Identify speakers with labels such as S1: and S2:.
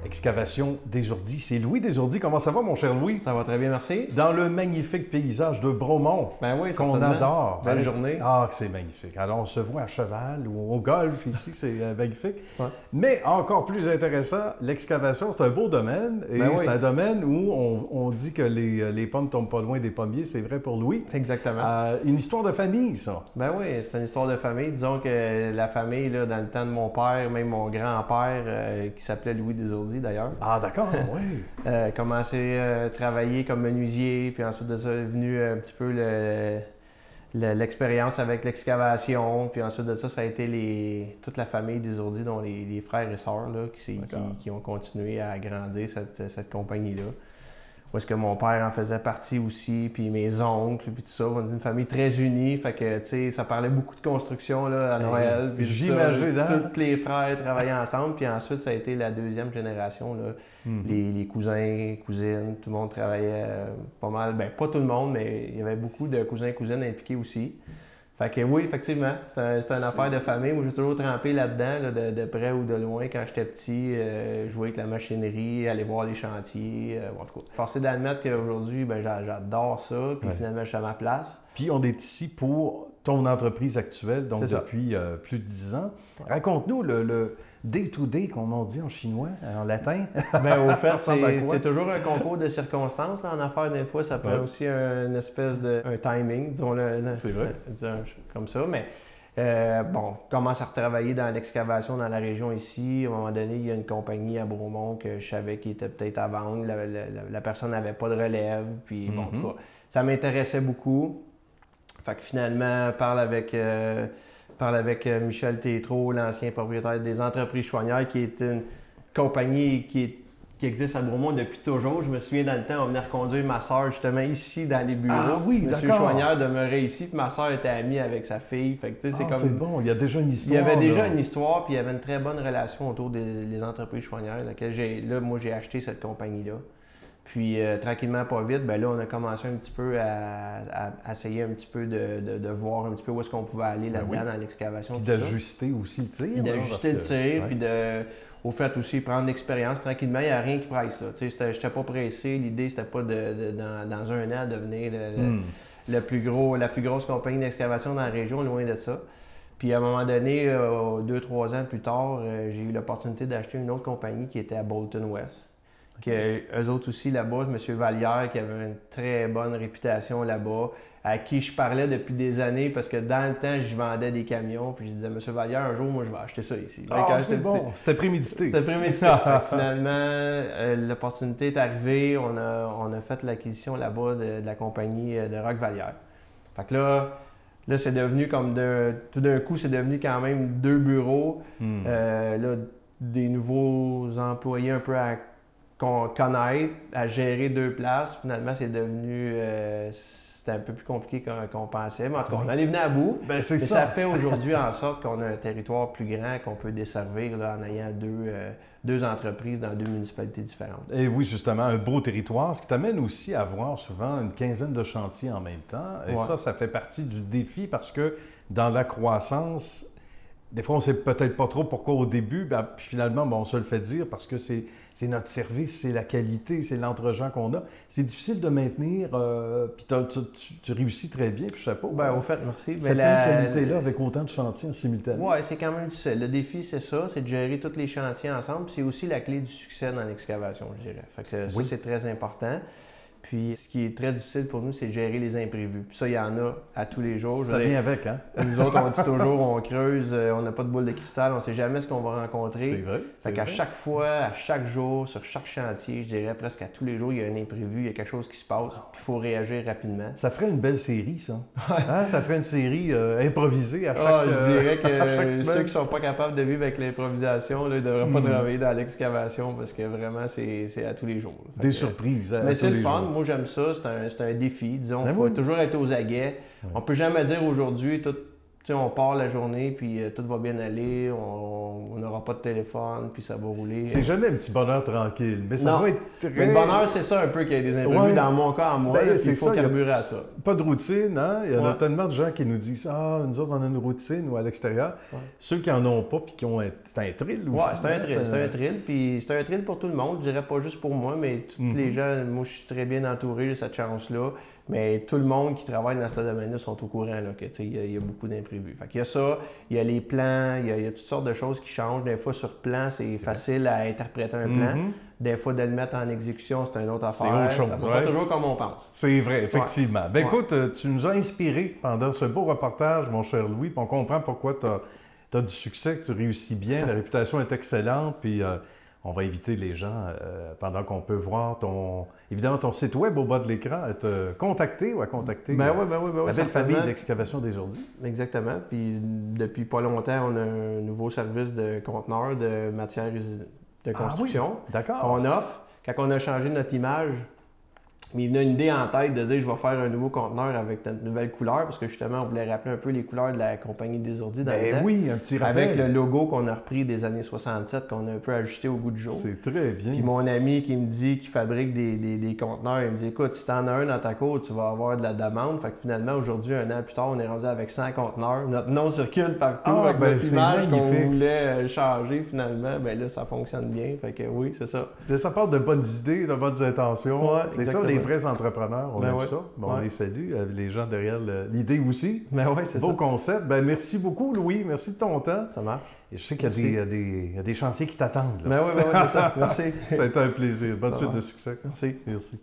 S1: Excavation Desourdi. C'est Louis Desourdi. Comment ça va, mon cher Louis?
S2: Ça va très bien, merci.
S1: Dans le magnifique paysage de Bromont,
S2: Ben oui,
S1: qu'on adore.
S2: Belle journée.
S1: Ah, que c'est magnifique. Alors, on se voit à cheval ou au golf ici, c'est magnifique.
S2: Ouais.
S1: Mais encore plus intéressant, l'excavation, c'est un beau domaine. Et c'est un domaine où on dit que les pommes tombent pas loin des pommiers. C'est vrai pour Louis.
S2: Exactement.
S1: Une histoire de famille, ça.
S2: Ben oui, c'est une histoire de famille. Disons que la famille, là, dans le temps de mon père, même mon grand-père, qui s'appelait Louis Desourdi d'ailleurs.
S1: Ah, d'accord, oui.
S2: Commencé à travailler comme menuisier, puis ensuite de ça est venu un petit peu l'expérience avec l'excavation, puis ensuite de ça, ça a été toute la famille Desourdi, dont les frères et sœurs, là, qui ont continué à agrandir cette compagnie-là. Où est-ce que mon père en faisait partie aussi, puis mes oncles, puis tout ça. On est une famille très unie, fait que, tu sais, ça parlait beaucoup de construction là, à Noël.
S1: J'imagine, hein?
S2: Tous les frères travaillaient ensemble, puis ensuite, ça a été la deuxième génération, là. Les cousins, cousines, tout le monde travaillait pas mal. Ben, pas tout le monde, mais il y avait beaucoup de cousins et cousines impliqués aussi. Fait que oui, effectivement, c'est une affaire de famille. Moi, j'ai toujours trempé là-dedans, là, de près ou de loin. Quand j'étais petit, jouer avec la machinerie, aller voir les chantiers. En tout cas, forcé d'admettre qu'aujourd'hui, ben, j'adore ça. Puis finalement, je suis à ma place.
S1: Puis on est ici pour ton entreprise actuelle, donc depuis plus de 10 ans. Raconte-nous le day-to-day, comme on dit en chinois, en latin.
S2: Bien, au fait, c'est toujours un concours de circonstances. Là, en affaires, des fois, ça prend aussi une espèce un timing, disons-le.
S1: C'est vrai.
S2: Comme ça, mais bon, on commence à retravailler dans l'excavation dans la région ici. À un moment donné, il y a une compagnie à Bromont que je savais qui était peut-être à vendre. La personne n'avait pas de relève. Puis, bon, en tout cas, ça m'intéressait beaucoup. Fait que finalement, parle avec Michel Tétrault, l'ancien propriétaire des Entreprises Chouanières, qui est une compagnie qui existe à Bromont depuis toujours. Je me souviens dans le temps, on venait reconduire ma soeur justement ici dans les bureaux.
S1: Ah oui, d'accord.
S2: Monsieur Chouanière demeurait ici, puis ma soeur était amie avec sa fille. Fait que, c'est comme...
S1: c'est bon, il y a déjà une histoire.
S2: Il y avait déjà une histoire, puis il y avait une très bonne relation autour des Entreprises Chouanières, moi j'ai acheté cette compagnie-là. Puis, tranquillement, pas vite, ben là, on a commencé un petit peu à essayer un petit peu de voir un petit peu où est-ce qu'on pouvait aller là-dedans dans l'excavation.
S1: Puis d'ajuster aussi le tir.
S2: Puis d'ajuster le tir, puis au fait aussi prendre l'expérience tranquillement. Il n'y a rien qui presse, là. Tu sais, je n'étais pas pressé. L'idée, c'était pas dans un an devenir la plus grosse compagnie d'excavation dans la région, loin de ça. Puis à un moment donné, 2-3 ans plus tard, j'ai eu l'opportunité d'acheter une autre compagnie qui était à Bolton West. Eux autres aussi là-bas, M. Vallière, qui avait une très bonne réputation là-bas, à qui je parlais depuis des années parce que dans le temps, je vendais des camions. Puis je disais, M. Vallière, un jour, moi, je vais acheter ça ici.
S1: C'est bon. C'était prémédité.
S2: C'était prémédité. Finalement, l'opportunité est arrivée. On a fait l'acquisition là-bas de la compagnie de Roch Vallière. Fait que là, c'est devenu comme tout d'un coup, c'est devenu quand même 2 bureaux. Là, des nouveaux employés un peu à connaître, à gérer 2 places. Finalement, c'est devenu... c'était un peu plus compliqué qu'on pensait. Mais en tout cas, on en est venu à bout.
S1: Ben, c'est ça.
S2: Ça fait aujourd'hui en sorte qu'on a un territoire plus grand qu'on peut desservir là, en ayant deux entreprises dans 2 municipalités différentes.
S1: Et oui, justement, un beau territoire, ce qui t'amène aussi à voir souvent une quinzaine de chantiers en même temps. Et ça fait partie du défi parce que dans la croissance, des fois, on ne sait peut-être pas trop pourquoi au début, puis finalement, on se le fait dire parce que c'est notre service, c'est la qualité, c'est l'entre-gens qu'on a. C'est difficile de maintenir, puis tu réussis très bien, puis je sais pas.
S2: Bien, au fait, merci.
S1: Cette même qualité-là avec autant de chantiers en simultané.
S2: Oui, c'est quand même difficile. Le défi, c'est ça, c'est de gérer tous les chantiers ensemble. C'est aussi la clé du succès dans l'excavation, je dirais. Fait que ça, c'est très important. Puis, ce qui est très difficile pour nous, c'est de gérer les imprévus. Puis ça, il y en a à tous les jours.
S1: Ça vient avec, hein?
S2: Nous autres, on dit toujours, on creuse, on n'a pas de boule de cristal, on ne sait jamais ce qu'on va rencontrer.
S1: C'est vrai.
S2: Fait qu'à chaque fois, à chaque jour, sur chaque chantier, je dirais presque à tous les jours, il y a un imprévu, il y a quelque chose qui se passe, puis il faut réagir rapidement.
S1: Ça ferait une belle série, ça. Hein? Ça ferait une série improvisée à chaque
S2: je dirais que ceux qui ne sont pas capables de vivre avec l'improvisation, ils ne devraient pas travailler dans l'excavation parce que vraiment, c'est à tous les jours.
S1: Des surprises.
S2: Mais c'est le fun. Moi, j'aime ça. C'est un défi. Disons, il faut toujours être aux aguets. On ne peut jamais dire aujourd'hui, tout on part la journée, puis tout va bien aller, on n'aura pas de téléphone, puis ça va rouler.
S1: C'est jamais un petit bonheur tranquille, mais ça va être très...
S2: Mais le bonheur, c'est ça un peu qu'il y ait des imprévus. Ouais. Dans mon cas, à moi, il faut carburer à ça.
S1: Pas de routine, hein? Il y en a tellement de gens qui nous disent « Ah, nous autres, on a une routine » ou à l'extérieur. Ouais. Ceux qui n'en ont pas, puis qui ont... C'est un thrill aussi.
S2: Oui, c'est un thrill. C'est un thrill, puis c'est un thrill pour tout le monde. Je dirais pas juste pour moi, mais tous les gens. Moi, je suis très bien entouré de cette chance-là. Mais tout le monde qui travaille dans ce domaine-là sont au courant qu'il y a beaucoup d'imprévus. Fait qu'il y a ça, il y a les plans, il y a toutes sortes de choses qui changent. Des fois, sur plan, c'est facile à interpréter un plan. Des fois, de le mettre en exécution, c'est une autre affaire.
S1: C'est autre chose.
S2: Ça va pas toujours comme on pense.
S1: C'est vrai, effectivement. Ben, écoute, tu nous as inspirés pendant ce beau reportage, mon cher Louis, puis on comprend pourquoi tu as du succès, que tu réussis bien, la réputation est excellente, puis... on va éviter les gens, pendant qu'on peut voir évidemment ton site web au bas de l'écran, à te contacter ou à contacter
S2: la
S1: belle famille d'excavation des Ourdis.
S2: Exactement. Puis depuis pas longtemps, on a un nouveau service de conteneurs de matières de construction qu'on offre. Quand on a changé notre image, il venait une idée en tête de dire je vais faire un nouveau conteneur avec notre nouvelle couleur parce que justement on voulait rappeler un peu les couleurs de la compagnie des Ourdis dans le temps.
S1: Oui, un petit rappel.
S2: Avec le logo qu'on a repris des années 67 qu'on a un peu ajusté au goût du jour.
S1: C'est très bien.
S2: Puis mon ami qui me dit qu'il fabrique des conteneurs, il me dit écoute, si tu en as un dans ta cour, tu vas avoir de la demande. Fait que finalement aujourd'hui, un an plus tard, on est rendu avec 100 conteneurs. Notre nom circule partout avec notre image qu'on voulait changer finalement. Ben là, ça fonctionne bien. Fait que oui, c'est ça.
S1: Mais ça part de bonnes idées, de bonnes intentions. Ouais, c'est ça, les vrais entrepreneurs, on aime ça. Bon, on les salue, les gens derrière l'idée aussi.
S2: C'est
S1: beau concept. Ben, merci beaucoup, Louis. Merci de ton temps.
S2: Ça marche.
S1: Et je sais qu'il y a des chantiers qui t'attendent.
S2: Oui, c'est ça. Merci.
S1: Ça a été un plaisir. Bonne suite de succès.
S2: Merci.
S1: Merci.